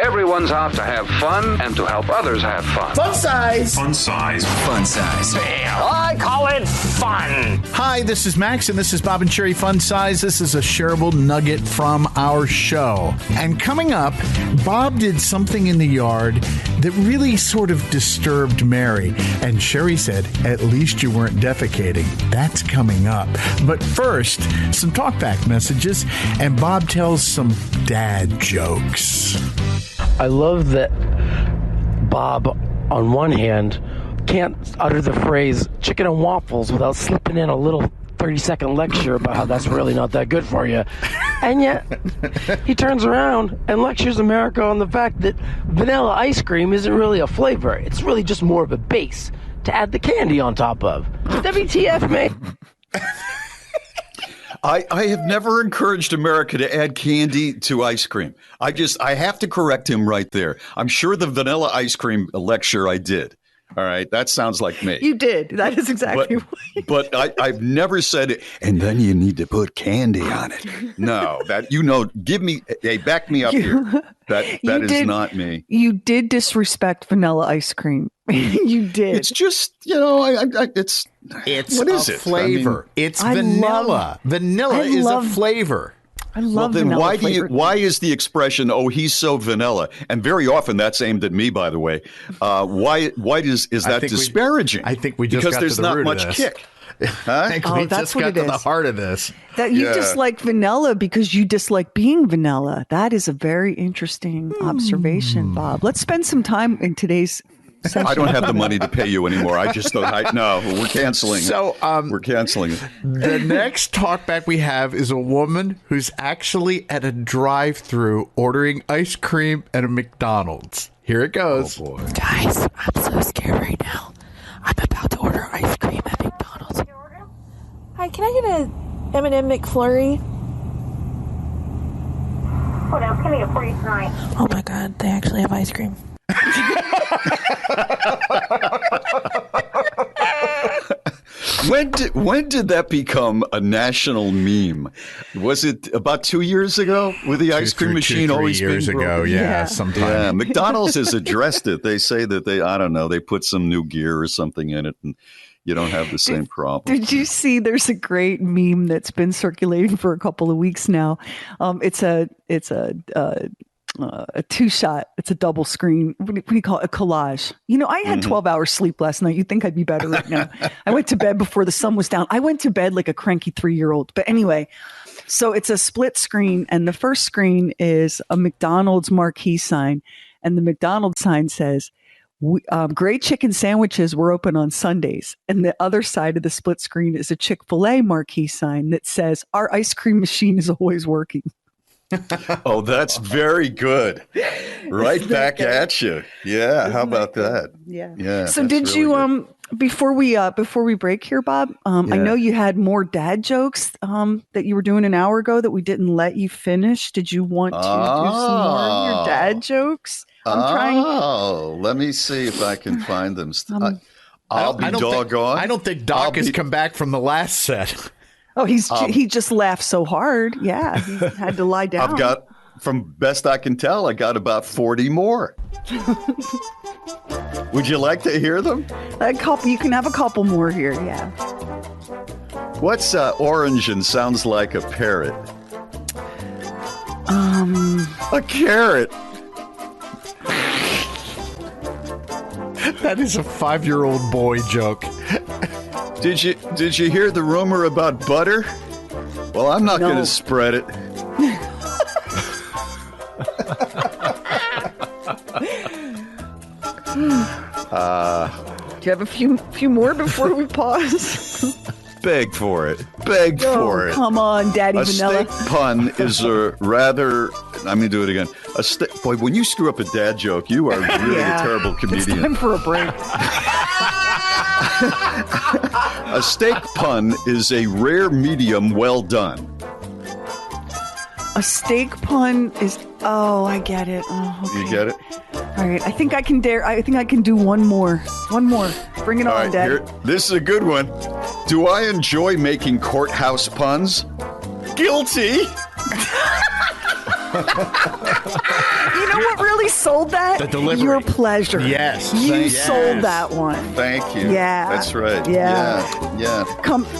Everyone's out to have fun and to help others have fun. FunSize. FunSize. FunSize. I call it fun. Hi, this is Max, and this is Bob and Sherry FunSize. This is a shareable nugget from our show. And coming up, Bob did something in the yard that really sort of disturbed Mary. And Sherry said, at least you weren't defecating. That's coming up. But first, some talkback messages, and Bob tells some dad jokes. I love that Bob, on one hand, can't utter the phrase chicken and waffles without slipping in a little 30-second lecture about how that's really not that good for you. And yet, he turns around and lectures America on the fact that vanilla ice cream isn't really a flavor. It's really just more of a base to add the candy on top of. WTF, mate? I have never encouraged America to add candy to ice cream. I have to correct him right there. I'm sure the vanilla ice cream lecture I did. All right. That sounds like me. You did. That is exactly right. But I've never said it. And then you need to put candy on it. No, back me up here. That is not me. You did disrespect vanilla ice cream. You did. It's just, it's what is it? Flavor. It's vanilla. Vanilla is a flavor. I love vanilla. Then why is the expression, oh, he's so vanilla? And very often that's aimed at me, by the way. Why is that disparaging? I think we just got to the root of this. Because there's not much kick. Huh? I think we just got to the heart of this. That you dislike vanilla because you dislike being vanilla. That is a very interesting observation, Bob. Let's spend some time in today's session. I don't have the money to pay you anymore. I just thought, no, we're canceling it. So, we're canceling it. The next talkback we have is a woman who's actually at a drive-thru ordering ice cream at a McDonald's. Here it goes. Oh, boy. Guys, I'm so scared right now. I'm about to order ice cream at McDonald's. Hi, can I get a M&M McFlurry? Hold on, can I get it for you tonight? Oh my God, they actually have ice cream. When did that become a national meme? Was it about 2 years ago with the ice cream machine always 3 years ago? Yeah, sometime. Yeah, McDonald's has addressed it. They say that they put some new gear or something in it, and you don't have the same problem. Did you see? There's a great meme that's been circulating for a couple of weeks now. It's a two-shot. It's a double screen. What do you call it? A collage. I had 12 hours sleep last night. You'd think I'd be better right now. I went to bed before the sun was down. I went to bed like a cranky 3-year-old. But anyway, so it's a split screen, and the first screen is a McDonald's marquee sign, and the McDonald's sign says, great chicken sandwiches were open on Sundays. And the other side of the split screen is a Chick-fil-A marquee sign that says, our ice cream machine is always working. Oh, that's very good. Right back at you. Yeah. How about that? Yeah. So did you, before we break here, Bob, I know you had more dad jokes that you were doing an hour ago that we didn't let you finish. Did you want to do some more of your dad jokes? Let me see if I can find them. I'll be doggone. I don't think Doc has come back from the last set. Oh, he just laughed so hard. Yeah, he had to lie down. I've got, from best I can tell, I got about 40 more. Would you like to hear them? A couple. You can have a couple more here. Yeah. What's orange and sounds like a parrot? A carrot. That is a 5-year-old boy joke. Did you hear the rumor about butter? Well, I'm not going to spread it. Do you have a few more before we pause? Beg for it. Beg for it. Come on, Daddy Vanilla. A steak pun is a rather... Let me do it again. Boy, when you screw up a dad joke, you are really a terrible comedian. It's time for a break. A steak pun is a rare medium well done. A steak pun is... Oh, I get it. Oh, okay. You get it? All right. I think I can do one more. One more. Bring it on, Dad. This is a good one. Do I enjoy making courthouse puns? Guilty. You know what really sold that? The delivery. Your pleasure. Yes. You sold that one. Thank you. Yeah. That's right. Yeah. Yeah.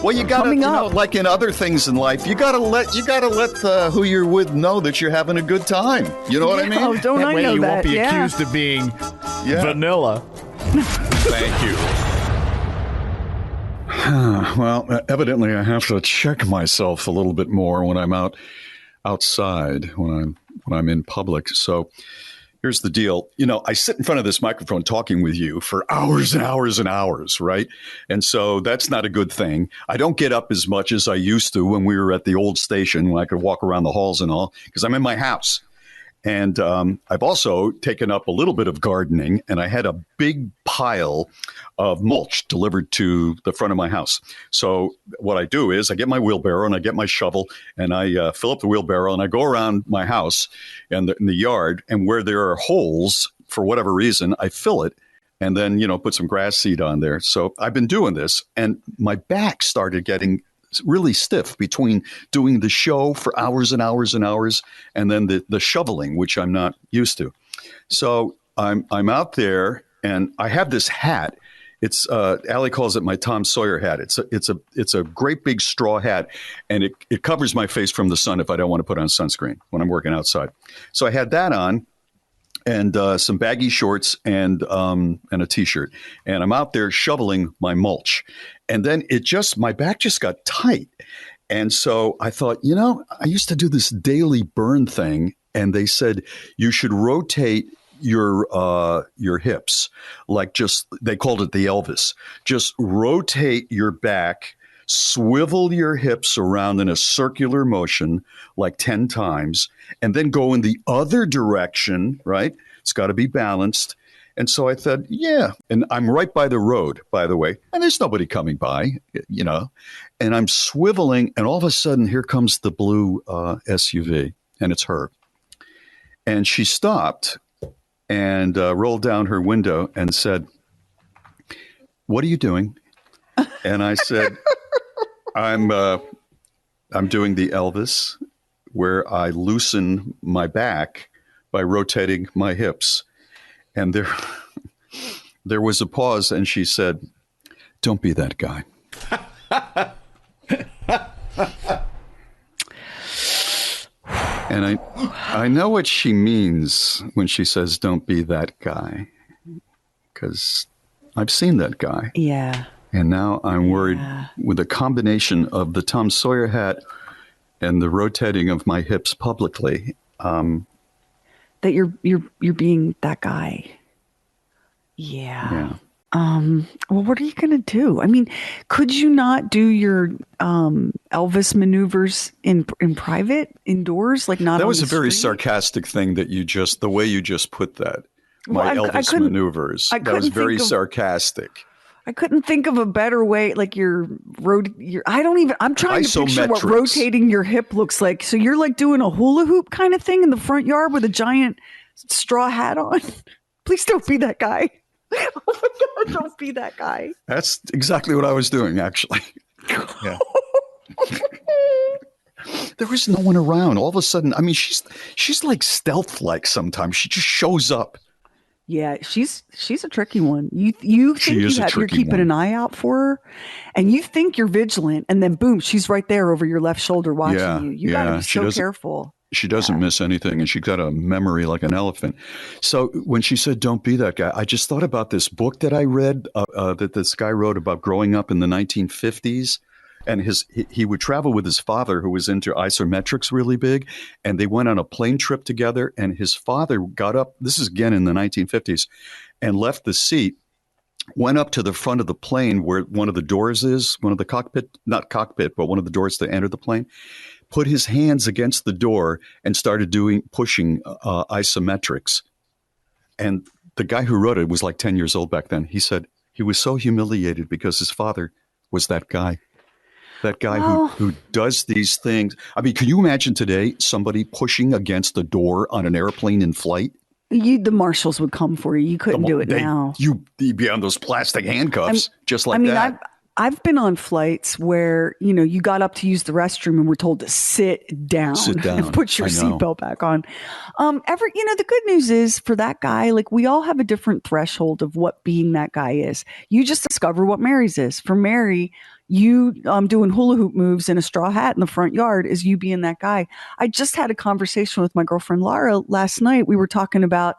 Well, you gotta, like in other things in life, you gotta let who you're with know that you're having a good time. You know what I mean? Oh, don't That I way know you that? won't be Yeah. accused of being vanilla. Thank you. Well, evidently I have to check myself a little bit more when I'm outside, when I'm in public. So here's the deal. I sit in front of this microphone talking with you for hours and hours and hours, right? And so that's not a good thing. I don't get up as much as I used to when we were at the old station, when I could walk around the halls and all, because I'm in my house. And I've also taken up a little bit of gardening, and I had a big pile of mulch delivered to the front of my house. So what I do is I get my wheelbarrow and I get my shovel and I fill up the wheelbarrow and I go around my house and in the yard, and where there are holes, for whatever reason, I fill it and then, put some grass seed on there. So I've been doing this, and my back started getting really stiff between doing the show for hours and hours and hours and then the shoveling, which I'm not used to. So I'm out there and I have this hat. It's Allie calls it my Tom Sawyer hat. It's a great big straw hat, and it covers my face from the sun if I don't want to put on sunscreen when I'm working outside. So I had that on, and some baggy shorts and a t-shirt, and I'm out there shoveling my mulch, and then my back just got tight, and so I thought, I used to do this daily burn thing, and they said you should rotate your hips, they called it the Elvis. Just rotate your back, swivel your hips around in a circular motion like 10 times, and then go in the other direction, right? It's got to be balanced. And so I thought, yeah. And I'm right by the road, by the way, and there's nobody coming by, and I'm swiveling, and all of a sudden, here comes the blue SUV, and it's her. And she stopped and rolled down her window and said, "What are you doing?" And I said, I'm doing the Elvis, where I loosen my back by rotating my hips. And there was a pause, and she said, "Don't be that guy." And I know what she means when she says, "Don't be that guy," because I've seen that guy. Yeah. And now I'm worried with a combination of the Tom Sawyer hat and the rotating of my hips publicly. That you're being that guy. Yeah. Well, what are you going to do? I mean, could you not do your Elvis maneuvers in private, indoors, like not? That on was the a very street? sarcastic thing the way you just put that. My Elvis maneuvers. That was very sarcastic. I couldn't think of a better way. Like I'm trying to picture what rotating your hip looks like. So you're like doing a hula hoop kind of thing in the front yard with a giant straw hat on. Please don't be that guy. Oh my God, don't be that guy. That's exactly what I was doing, actually. Yeah. There was no one around. All of a sudden, I mean, she's like stealth-like sometimes. She just shows up. Yeah, she's a tricky one. You think you're keeping an eye out for her, and you think you're vigilant, and then boom, she's right there over your left shoulder watching you. You gotta be so careful. She doesn't miss anything, and she's got a memory like an elephant. So when she said, "Don't be that guy," I just thought about this book that I read that this guy wrote about growing up in the 1950s. And he would travel with his father, who was into isometrics really big, and they went on a plane trip together, and his father got up, this is again in the 1950s, and left the seat, went up to the front of the plane where one of the doors is, one of the not cockpit, but one of the doors to enter the plane, put his hands against the door and started pushing isometrics. And the guy who wrote it was like 10 years old back then. He said he was so humiliated because his father was that guy. That guy who does these things. I mean, can you imagine today somebody pushing against the door on an airplane in flight? The marshals would come for you. You couldn't do it now. You'd be on those plastic handcuffs, just like that. I've been on flights where, you got up to use the restroom and were told to sit down. And put your seatbelt back on. The good news is for that guy, like we all have a different threshold of what being that guy is. You just discover what Mary's is. For Mary, you doing hula hoop moves in a straw hat in the front yard is you being that guy. I just had a conversation with my girlfriend Lara last night. We were talking about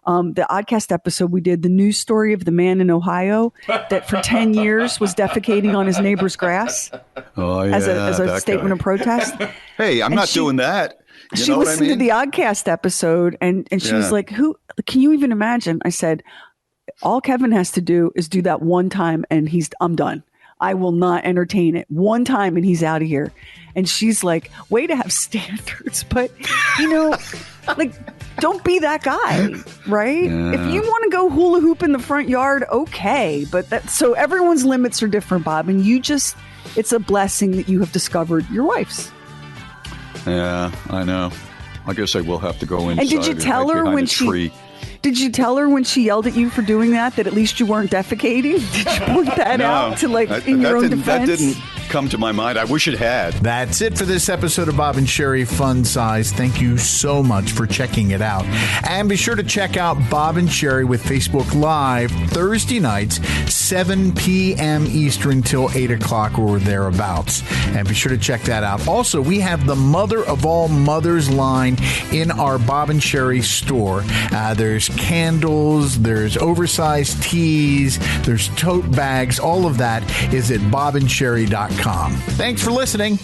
the Oddcast episode we did, the news story of the man in Ohio that for 10 years was defecating on his neighbor's grass as a statement of protest. Hey, I'm not doing that. She listened to the Oddcast episode and she was like, "Who can you even imagine?" I said, "All Kevin has to do is do that one time and I'm done. I will not entertain it. One time and he's out of here." And she's like, "Way to have standards." But, like, don't be that guy, right? Yeah. If you want to go hula hoop in the front yard, okay. But so everyone's limits are different, Bob. And it's a blessing that you have discovered your wife's. Yeah, I know. I guess I will have to go inside. And did you tell her when Did you tell her when she yelled at you for doing that at least you weren't defecating? Did you point that out to in your own defense? That didn't come to my mind. I wish it had. That's it for this episode of Bob and Sherry Fun Size. Thank you so much for checking it out. And be sure to check out Bob and Sherry with Facebook Live Thursday nights, 7 p.m. Eastern till 8 o'clock or thereabouts. And be sure to check that out. Also, we have the Mother of All Mothers line in our Bob and Sherry store. There's candles, there's oversized tees, there's tote bags. All of that is at bobandsherry.com. Thanks for listening.